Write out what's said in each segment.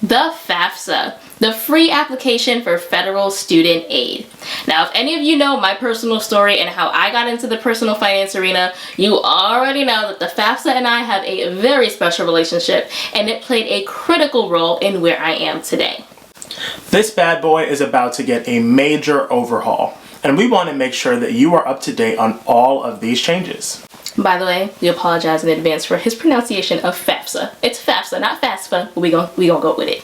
The FAFSA, the free application for federal student aid. Now, if any of you know my personal story and how I got into the personal finance arena, you already know that the FAFSA and I have a very special relationship, and it played a critical role in where I am today. This bad boy is about to get a major overhaul, and we want to make sure that you are up to date on all of these changes. By the way, we apologize in advance for his pronunciation of FAFSA. It's FAFSA, not FAFSA, but we gonna go with it.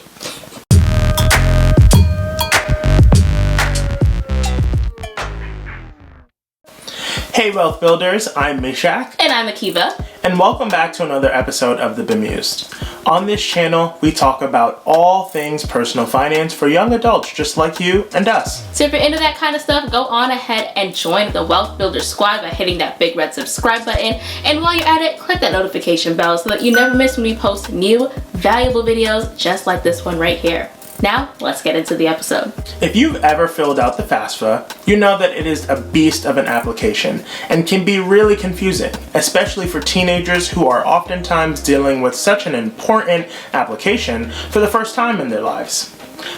Hey Wealth Builders, I'm Mishak. And I'm Akiva. And welcome back to another episode of The Bemused. On this channel, we talk about all things personal finance for young adults just like you and us. So if you're into that kind of stuff, go on ahead and join the Wealth Builders squad by hitting that big red subscribe button. And while you're at it, click that notification bell so that you never miss when we post new, valuable videos just like this one right here. Now, let's get into the episode. If you've ever filled out the FAFSA, you know that it is a beast of an application and can be really confusing, especially for teenagers who are oftentimes dealing with such an important application for the first time in their lives.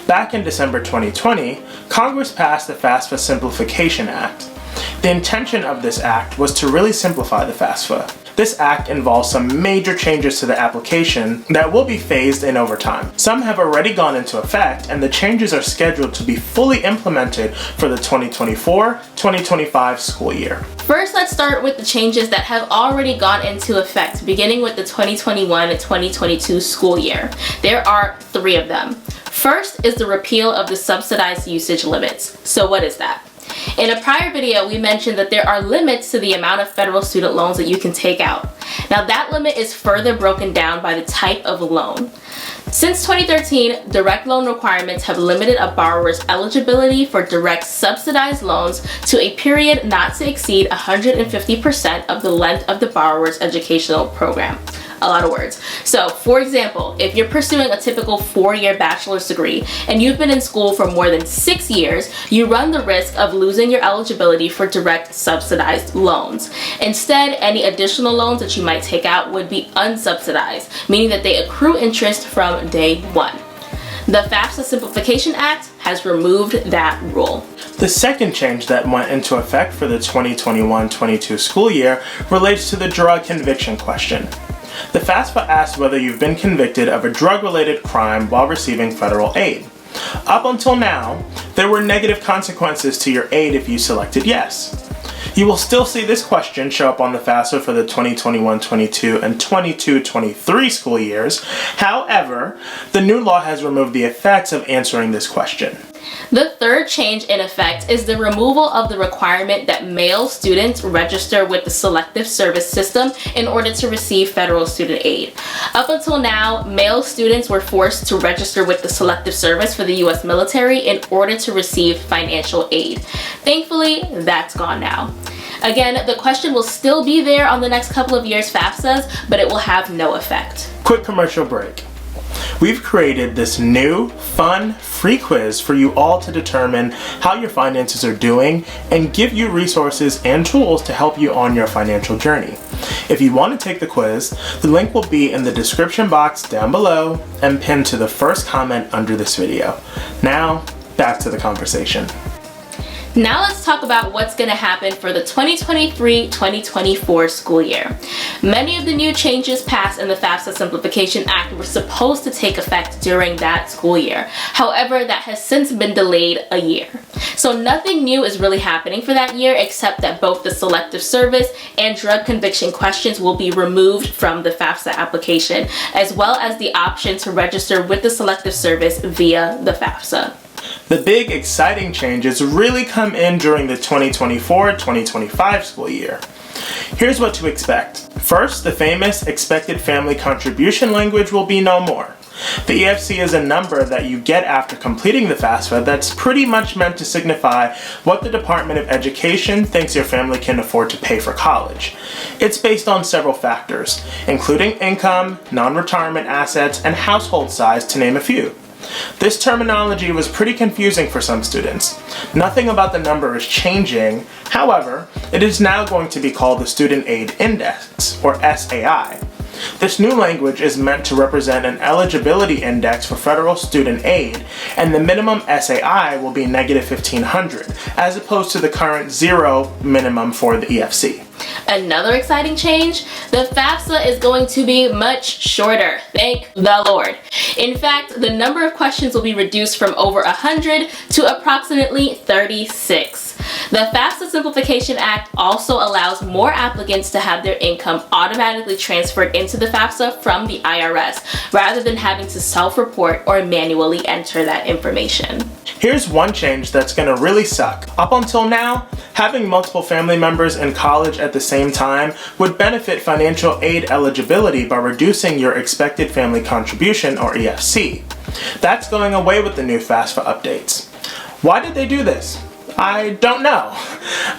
Back in December 2020, Congress passed the Fafsa Simplification Act. The intention of this act was to really simplify the FAFSA. This act involves some major changes to the application that will be phased in over time. Some have already gone into effect, and the changes are scheduled to be fully implemented for the 2024-2025 school year. First, let's start with the changes that have already gone into effect, beginning with the 2021-2022 school year. There are 3 of them. First is the repeal of the subsidized usage limits. So what is that? In a prior video, we mentioned that there are limits to the amount of federal student loans that you can take out. Now that limit is further broken down by the type of loan. Since 2013, direct loan requirements have limited a borrower's eligibility for direct subsidized loans to a period not to exceed 150% of the length of the borrower's educational program. A lot of words. So, for example, if you're pursuing a typical 4-year bachelor's degree and you've been in school for more than 6 years, you run the risk of losing your eligibility for direct subsidized loans. Instead, any additional loans that you might take out would be unsubsidized, meaning that they accrue interest from day one. The Fafsa Simplification Act has removed that rule. The second change that went into effect for the 2021-22 school year relates to the drug conviction question. The FAFSA asks whether you've been convicted of a drug-related crime while receiving federal aid. Up until now, there were negative consequences to your aid if you selected yes. You will still see this question show up on the FAFSA for the 2021-22 and 22-23 school years. However, the new law has removed the effects of answering this question. The third change in effect is the removal of the requirement that male students register with the Selective Service System in order to receive federal student aid. Up until now, male students were forced to register with the Selective Service for the U.S. military in order to receive financial aid. Thankfully, that's gone now. Again, the question will still be there on the next couple of years' FAFSAs, but it will have no effect. Quick commercial break. We've created this new, fun, free quiz for you all to determine how your finances are doing and give you resources and tools to help you on your financial journey. If you want to take the quiz, the link will be in the description box down below and pinned to the first comment under this video. Now, back to the conversation. Now let's talk about what's going to happen for the 2023-2024 school year. Many of the new changes passed in the Fafsa Simplification Act were supposed to take effect during that school year. However, that has since been delayed a year. So nothing new is really happening for that year except that both the Selective Service and drug conviction questions will be removed from the Fafsa application, as well as the option to register with the Selective Service via the Fafsa. The big exciting changes really come in during the 2024-2025 school year. Here's what to expect. First, the famous expected family contribution language will be no more. The EFC is a number that you get after completing the FAFSA that's pretty much meant to signify what the Department of Education thinks your family can afford to pay for college. It's based on several factors, including income, non-retirement assets, and household size, to name a few. This terminology was pretty confusing for some students. Nothing about the number is changing. However, it is now going to be called the Student Aid Index, or SAI. This new language is meant to represent an eligibility index for federal student aid, and the minimum SAI will be negative 1,500, as opposed to the current 0 minimum for the EFC. Another exciting change, the FAFSA is going to be much shorter. Thank the Lord. In fact, the number of questions will be reduced from over 100 to approximately 36. The Fafsa Simplification Act also allows more applicants to have their income automatically transferred into the FAFSA from the IRS, rather than having to self-report or manually enter that information. Here's one change that's gonna really suck. Up until now, having multiple family members in college at the same time would benefit financial aid eligibility by reducing your expected family contribution, or EFC. That's going away with the new FAFSA updates. Why did they do this? I don't know.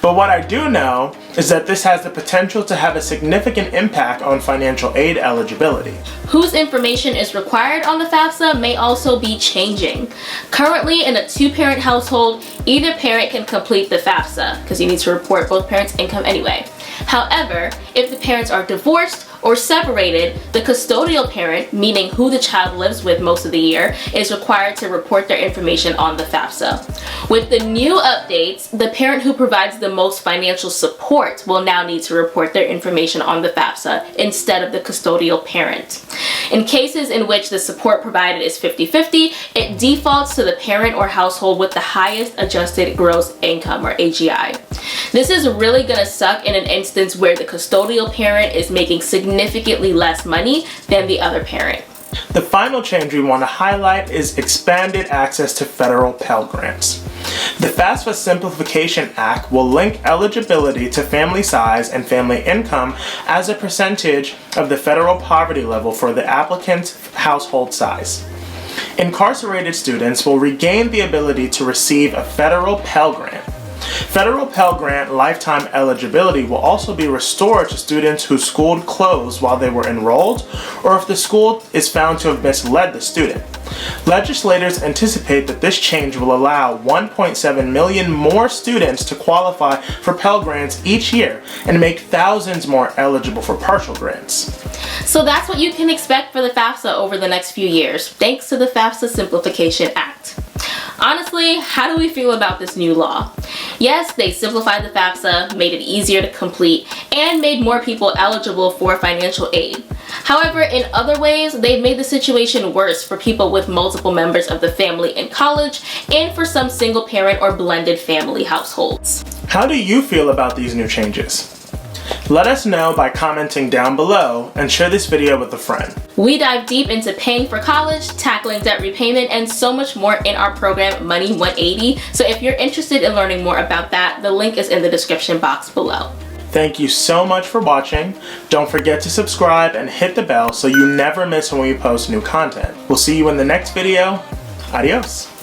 But what I do know is that this has the potential to have a significant impact on financial aid eligibility. Whose information is required on the FAFSA may also be changing. Currently, in a 2-parent household, either parent can complete the FAFSA, because you need to report both parents' income anyway. However, if the parents are divorced or separated, the custodial parent, meaning who the child lives with most of the year, is required to report their information on the FAFSA. With the new updates, the parent who provides the most financial support will now need to report their information on the FAFSA instead of the custodial parent. In cases in which the support provided is 50-50, it defaults to the parent or household with the highest adjusted gross income, or AGI. This is really gonna suck in an instance where the custodial parent is making significantly less money than the other parent. The final change we want to highlight is expanded access to federal Pell Grants. The Fafsa Simplification Act will link eligibility to family size and family income as a percentage of the federal poverty level for the applicant's household size. Incarcerated students will regain the ability to receive a federal Pell Grant. Federal Pell Grant lifetime eligibility will also be restored to students whose school closed while they were enrolled, or if the school is found to have misled the student. Legislators anticipate that this change will allow 1.7 million more students to qualify for Pell Grants each year and make thousands more eligible for partial grants. So that's what you can expect for the FAFSA over the next few years, thanks to the Fafsa Simplification Act. Honestly, how do we feel about this new law? Yes, they simplified the FAFSA, made it easier to complete, and made more people eligible for financial aid. However, in other ways, they've made the situation worse for people with multiple members of the family in college and for some single parent or blended family households. How do you feel about these new changes? Let us know by commenting down below and share this video with a friend. We dive deep into paying for college, tackling debt repayment, and so much more in our program Money 180. So if you're interested in learning more about that, the link is in the description box below. Thank you so much for watching. Don't forget to subscribe and hit the bell so you never miss when we post new content. We'll see you in the next video. Adios.